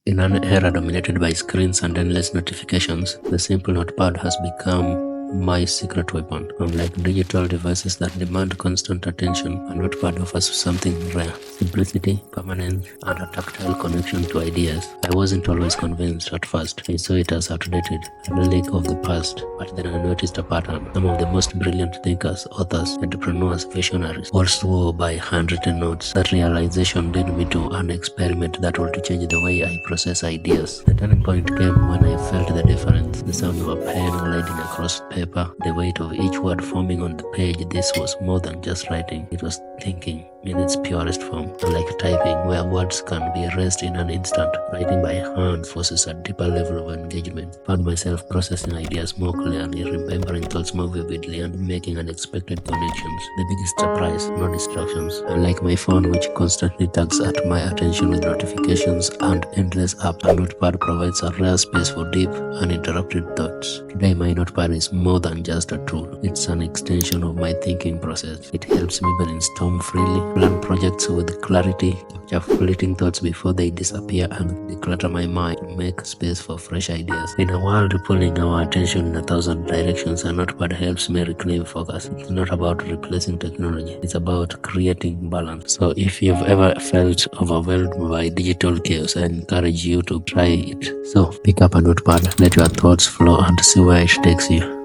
In an era dominated by screens and endless notifications, the simple notepad has become my secret weapon. Unlike digital devices that demand constant attention, a notepad offers something rare: simplicity, permanence, and a tactile connection to ideas. I wasn't always convinced at first. I saw it as outdated, a relic of the past. But then I noticed a pattern. Some of the most brilliant thinkers, authors, entrepreneurs, visionaries all swore by handwritten notes. That realization led me to an experiment that would change the way I process ideas. The turning point came when I felt the difference. The sound of a pen gliding across paper, the weight of each word forming on the page. This was more than just writing, it was thinking in its purest form. Unlike typing, where words can be erased in an instant, writing by hand forces a deeper level of engagement. I found myself processing ideas more clearly, remembering thoughts more vividly, and making unexpected connections. The biggest surprise: no distractions. Unlike my phone, which constantly tugs at my attention with notifications and endless apps, a notepad provides a rare space for deep, uninterrupted thoughts. Today, my notepad is more than just a tool. It's an extension of my thinking process. It helps me brainstorm freely, plan projects with clarity, capture fleeting thoughts before they disappear, and declutter my mind to make space for fresh ideas. In a world pulling our attention in 1,000 directions, a notepad helps me reclaim focus. It's not about replacing technology, it's about creating balance. So if you've ever felt overwhelmed by digital chaos, I encourage you to try it. So pick up a notepad, let your thoughts flow, and see where it takes you.